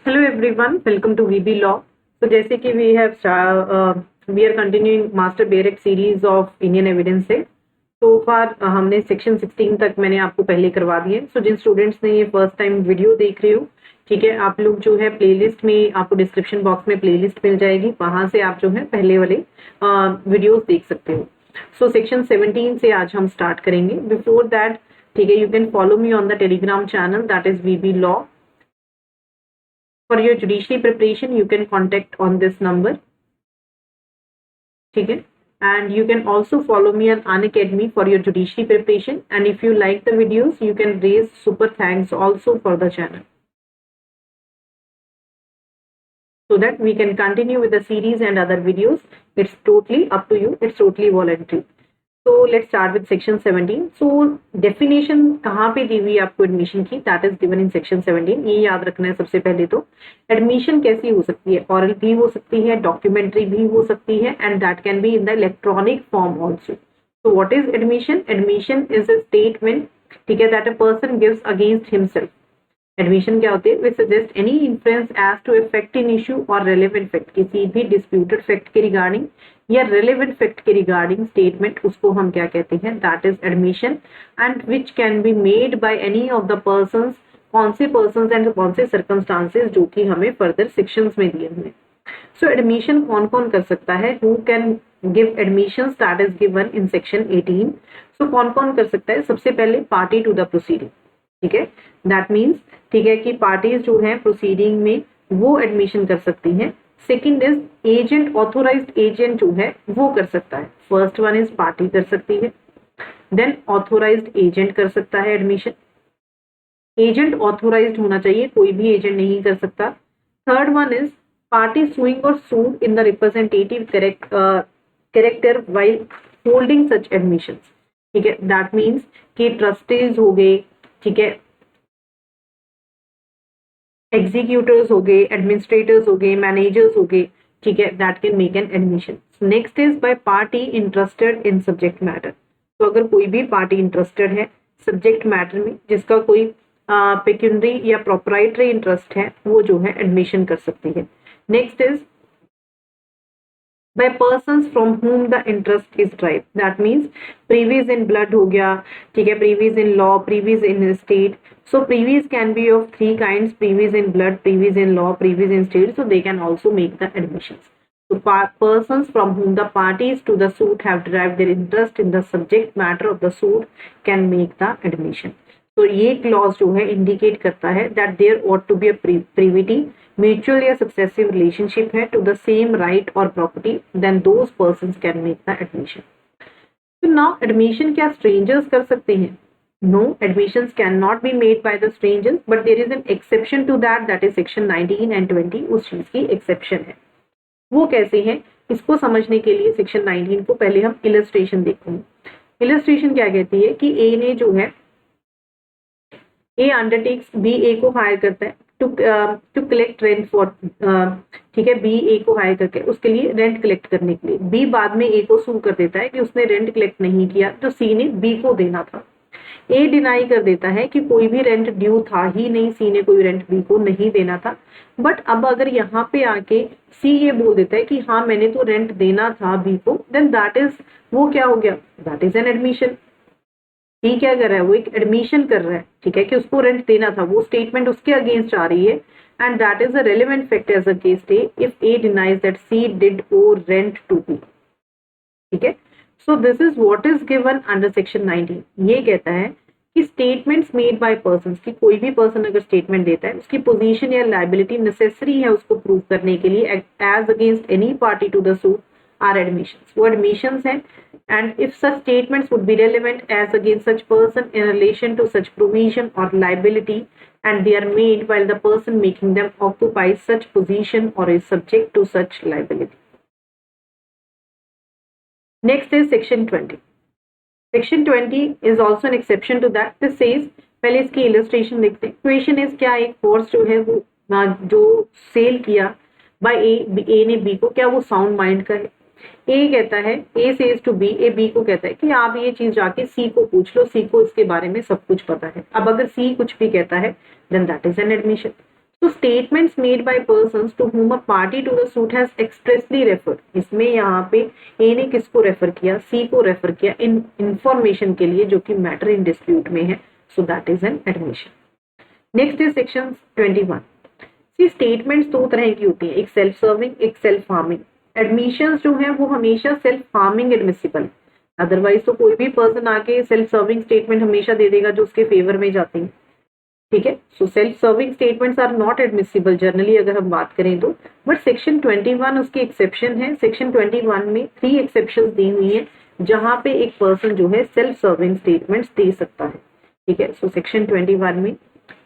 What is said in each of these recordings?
Hello everyone, welcome to VB Law. So जैसे कि we are continuing Master Barrett series of Indian Evidence से so far हमने section 16 तक मैंने आपको पहले करवा दिए। सो जिन स्टूडेंट्स ने ये फर्स्ट टाइम वीडियो देख रहे हो, ठीक है, आप लोग जो है प्लेलिस्ट में आपको डिस्क्रिप्शन बॉक्स में प्लेलिस्ट मिल जाएगी, वहां से आप जो है पहले वाले वीडियोस देख सकते हो। सो सेक्शन 17 से आज हम स्टार्ट करेंगे। बिफोर दैट, ठीक है, you can follow me on the Telegram channel that is VB Law. For your judiciary preparation, you can contact on this number. ठीक है, and you can also follow me on Unacademy for your judiciary preparation. And if you like the videos, you can raise super thanks also for the channel, so that we can continue with the series and other videos. It's totally up to you. It's totally voluntary. So let's start with section 17. So definition कहाँ पे दी हुई है आपको admission की, that is given in section 17. ये याद रखना है सबसे पहले। तो एडमिशन कैसी हो सकती है, ऑरल भी हो सकती है, डॉक्यूमेंट्री भी हो सकती है, and that can be in the electronic form also. So what is admission? Admission is a statement, ठीक है, that a person gives against himself. Admission क्या होती है? Which suggest any influence as to a fact in issue और relevant fact, किसी भी disputed fact के regarding या रेलेवेंट फैक्ट के रिगार्डिंग स्टेटमेंट, उसको हम क्या कहते हैं? That is admission, and which can be made by any of the persons. कौन से पर्संस एंड कौन से सर्कमस्टांसेस, जो कि हमें फर्दर सेक्शंस में दिए हुए। सो एडमिशन कौन कौन कर सकता है? Who can give admissions, that is given in section 18। सो कौन कौन कर सकता है? सबसे पहले पार्टी टू द प्रोसीडिंग, ठीक है, दैट मीन्स, ठीक है, कि पार्टीज जो है प्रोसीडिंग में वो एडमिशन कर सकती हैं। Second is agent, authorised agent जो है वो कर सकता है। फर्स्ट वन इज पार्टी कर सकती है, देन ऑथोराइज्ड एजेंट कर सकता है एडमिशन। एजेंट ऑथोराइज्ड होना चाहिए, कोई भी एजेंट नहीं कर सकता। Third one is party suing और sued in the representative character while holding such admission, ठीक है, दैट मीन्स कि ट्रस्टीज हो गए, ठीक है, एग्जीक्यूटिव्स हो गए, एडमिनिस्ट्रेटर्स हो गए, मैनेजर्स हो गए, ठीक है, that can make an admission. Next is by party interested in subject matter. तो अगर कोई भी पार्टी इंटरेस्टेड है सब्जेक्ट मैटर में, जिसका कोई पेक्यूनरी या प्रोप्राइटरी इंटरेस्ट है, वो जो है एडमिशन कर सकती है। Next is by persons from whom the interest is derived, that means previous in blood हो गया, ठीक है, previous in law, previous in state. So previous can be of three kinds: previous in blood, previous in law, previous in state. So they can also make the admissions. So persons from whom the parties to the suit have derived their interest in the subject matter of the suit can make the admission. तो ये clause जो है indicate करता है that there ought to be a privity, mutual या successive relationship है to the same right और property, then those persons can make the admission. तो नाउ एडमिशन क्या स्ट्रेंजर्स कर सकते हैं? No, admissions can not be made by the strangers, but there is an exception to that, that is section 19 and 20। उस चीज की exception है। वो कैसे है, इसको समझने के लिए सेक्शन 19 को पहले हम इलस्ट्रेशन देखेंगे। इलस्ट्रेशन क्या कहती है कि ए ने जो है, ए अंडरटेक्स, बी ए को हायर करता है टू कलेक्ट रेंट फॉर, ठीक है, बी ए को हायर करके उसके लिए रेंट कलेक्ट करने के लिए। बी बाद में ए को सू कर देता है कि उसने रेंट कलेक्ट नहीं किया, तो सी ने बी को देना था। ए डिनाई कर देता है कि कोई भी रेंट ड्यू था ही नहीं, सी ने कोई रेंट बी को नहीं देना था। बट अब अगर यहाँ पे आके सी ये बोल देता है कि हाँ मैंने तो रेंट देना था बी को, देन दैट इज, वो क्या हो गया? That is an admission. C क्या कर रहा है? वो एक एडमिशन कर रहा है, ठीक है, कि उसको रेंट देना था, वो स्टेटमेंट उसके अगेंस्ट आ रही है, and that is a relevant fact as against A if A denies that C did owe rent to B, ठीक है। So this is what is given under section 19। ये कहता है कि स्टेटमेंट्स मेड बाय पर्संस, की कोई भी person अगर स्टेटमेंट देता है, उसकी पोजीशन या लायबिलिटी नेसेसरी है उसको प्रूव करने के लिए as against any party to the suit are admissions, वो एडमिशंस हैं। And if such statements would be relevant as against such person in relation to such provision or liability, and they are made while the person making them occupies such position or is subject to such liability. Next is section 20. Section 20 is also an exception to that. This says, पहले इसकी illustration देखते हैं। Question is, क्या एक horse जो है वो जो सेल किया by A ने B को, क्या वो साउंड माइंड का है? ए कहता है, A says to B, A B को कहता है कि आप ये चीज जाके सी को पूछ लो, सी को इसके बारे में सब कुछ पता है। अब अगर सी कुछ भी कहता है, then that is an admission. तो statements made by persons to whom a party to the suit has expressly referred, इसमें यहाँ पे ए ने किसको रेफर किया, सी को रेफर किया इन इंफॉर्मेशन के लिए जो कि मैटर इन डिस्प्यूट में है, so that is an admission. Next is section 21। See statements दो तरह की होती है, एक सेल्फ सर्विंग एक सेल्फ हार्मिंग। एडमिशंस जो है वो हमेशा सेल्फ हार्मिंग एडमिसिबल, अदरवाइज तो कोई भी पर्सन आके सेल्फ सर्विंग स्टेटमेंट हमेशा दे देगा जो उसके फेवर में जाते हैं, ठीक है। So self serving statements are not admissible generally अगर हम बात करें तो, बट सेक्शन 21 उसकी एक्सेप्शन है। सेक्शन 21 में 3 एक्सेप्शंस दी हुई है जहां पे एक पर्सन जो है सेल्फ सर्विंग स्टेटमेंट्स दे सकता है, ठीक है। सो सेक्शन 21 में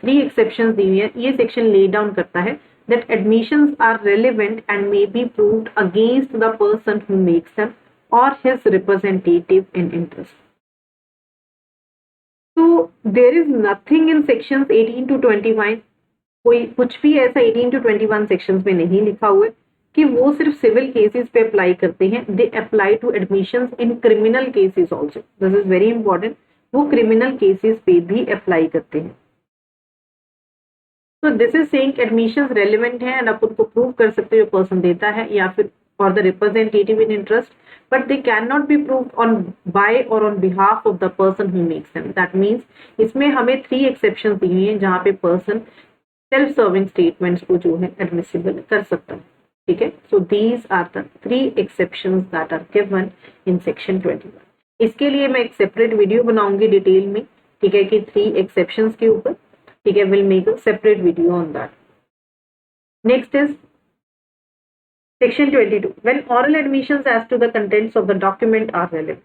3 एक्सेप्शंस दी हुई है। ये सेक्शन ले डाउन करता है that admissions are relevant and may be proved against the person who makes them or his representative in interest. So there is nothing in sections 18 to 21, कोई कुछ भी ऐसा 18 to 21 sections में नहीं लिखा हुआ है कि वो सिर्फ सिविल केसेस पे अप्लाई करते हैं। They apply to admissions in criminal cases also, this is very important, वो क्रिमिनल केसेस पे भी अप्लाई करते हैं। तो this is saying admissions relevant है एंड आप उनको प्रूव कर सकते हो जो पर्सन देता है या फिर और the representative in interest, but they can not be proved on by और on behalf of the person who makes them. That means इसमें हमें 3 एक्सेप्शंस दी हुई हैं जहां पे पर्सन सेल्फ सर्विंग स्टेटमेंट्स को जो है एडमिसिबल कर सकता है, ठीक है। So these are the 3 exceptions that are given in section 21। इसके लिए मैं एक सेपरेट वीडियो बनाऊंगी डिटेल में, ठीक है, कि 3 एक्सेप्शंस के ऊपर, ठीक है। Will make a separate video on that. Next is section 22, when oral admissions as to the contents of the document are relevant.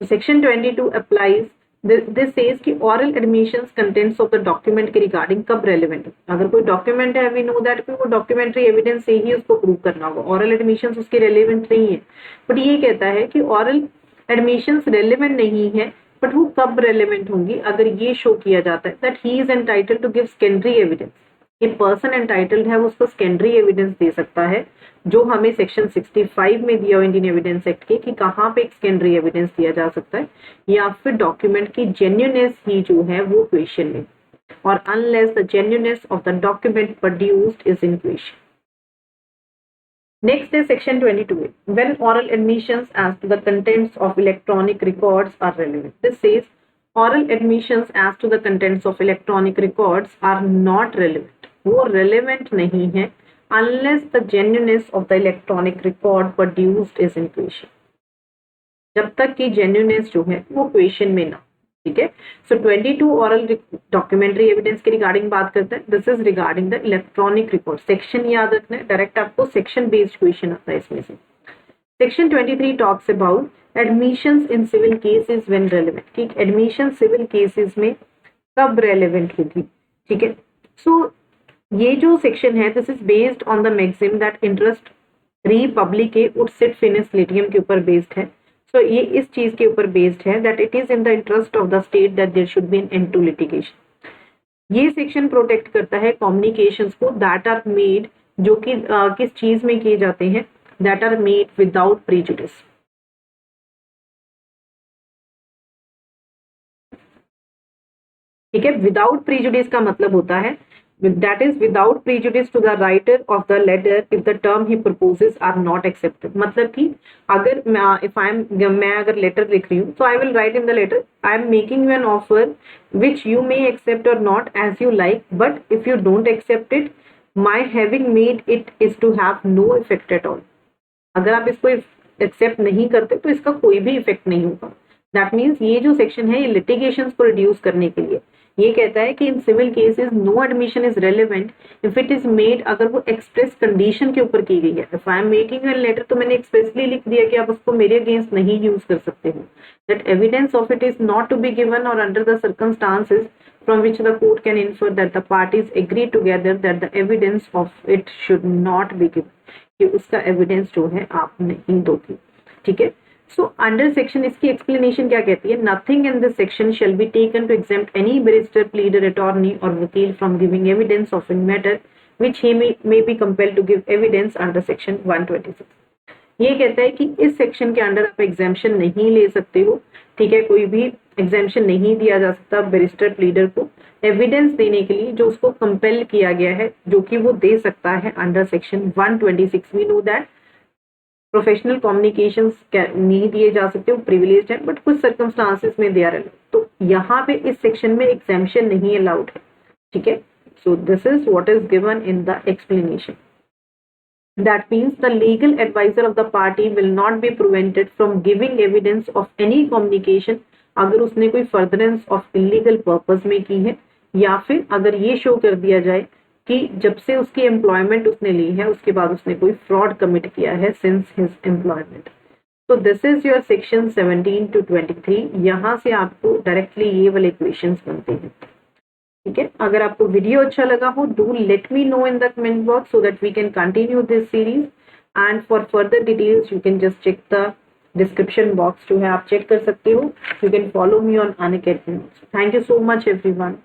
So section 22 applies, this says कि oral admissions contents of the document के regarding कब relevant है। अगर कोई document है, we know that कि वो documentary evidence से ही उसको prove करना होगा, oral admissions उसके relevant नहीं है। but ये कहता है कि oral admissions relevant नहीं है, but वो कब relevant होंगी, अगर ये show किया जाता है that he is entitled to give secondary evidence, ये पर्सन एंटाइटल्ड है वो उसको सेकेंडरी एविडेंस दे सकता है, जो हमें सेक्शन 65 में दिया हुआ इंडियन एविडेंस एक्ट के कि कहाँ पे एक सेकेंडरी एविडेंस दिया जा सकता है, या फिर डॉक्यूमेंट की जेन्युइननेस ही जो है वो क्वेश्चन में, और unless the genuineness of the document produced is in question. Next is section 22, when oral admissions as to the contents of electronic records are relevant. This says oral admissions as to the contents of electronic records are not relevant. वो relevant नहीं है unless the genuineness of the electronic record produced is in question. जब तक कि genuineness जो है वो question में ना, ठीक है। So 22 oral documentary evidence के regarding बात करते हैं। This is regarding the electronic record. Section याद रखना है, डायरेक्ट आपको section based question आता है इसमें से। Section 23 talks about admissions in civil cases when relevant, कि admission civil cases में कब relevant होगी, ठीक है। So ये जो सेक्शन है this is based on the maxim that इंटरेस्ट री पब्लिक उड सिट फिनिस लिटियम के ऊपर बेस्ड है। सो ये इस चीज के ऊपर बेस्ड है that it is in the interest of the state that there should be an end to litigation. ये सेक्शन प्रोटेक्ट करता है कम्युनिकेशंस को दैट आर मेड, जो कि किस चीज में किए जाते हैं, that are made without prejudice. ठीक है, विदाउट प्रीजुडिस का मतलब होता है that is without prejudice to the writer of the letter if the term he proposes are not accepted। मतलब कि अगर मैं अगर लेटर लिख रही हूँ तो I will write in the letter I am making you an offer which you may accept or not as you like, but if you don't accept it my having made it is to have no effect at all। अगर आप इसको accept नहीं करते तो इसका कोई भी effect नहीं होगा। दैट मीन्स ये जो सेक्शन है ये लिटिगेशंस को रिड्यूस करने के लिए ये कहता है कि in civil cases no admission is relevant if it is made, अगर वो एक्सप्रेस कंडीशन के ऊपर की गई है। If I am making an letter तो मैंने एक्सप्रेसली लिख दिया कि आप उसको मेरे अगेंस्ट नहीं यूज कर सकते हो। That evidence of it is not to be given और under the circumstances from which the court can infer that the parties agree together that the evidence of it should not be given, कि उसका evidence जो है आप नहीं दोगे, ठीक है। सो अंडर सेक्शन इसकी एक्सप्लेनेशन क्या कहती है, nothing in this section shall be taken to exempt any barrister, pleader, attorney और वकील from giving evidence of in matter which he may be compelled to give evidence under section 126। ये कहता है कि इस सेक्शन के अंडर आप exemption नहीं ले सकते हो, ठीक है, कोई भी एग्जाम्पशन नहीं दिया जा सकता बैरिस्टर, प्लीडर को एविडेंस देने के लिए जो उसको कंपेल किया गया है, जो कि वो दे सकता है under section 126। We know that professional communications नहीं दिए जा सकते, वो प्रिविलेज्ड है, बट कुछ सर्कमस्टांसेस में दे आर। तो यहाँ पे इस सेक्शन में एग्जेम्पशन नहीं अलाउड है, ठीक है। So this is what is given in the explanation. That means the legal advisor of the party will not be prevented from giving evidence of any communication अगर उसने कोई furtherance of illegal purpose में की है, या फिर अगर ये शो कर दिया जाए कि जब से उसकी एम्प्लॉयमेंट उसने ली है उसके बाद उसने कोई फ्रॉड कमिट किया है सिंस हिज एम्प्लॉयमेंट। तो this is your section 17 to 23। यहाँ से आपको डायरेक्टली ये वाले क्वेश्चंस बनते हैं, ठीक है। अगर आपको वीडियो अच्छा लगा हो, do let me know in the comment box so that we can continue this series. And for further details you can just check the description box, जो है आप चेक कर सकते हो। You can follow me on Unacademy. Thank you so much everyone.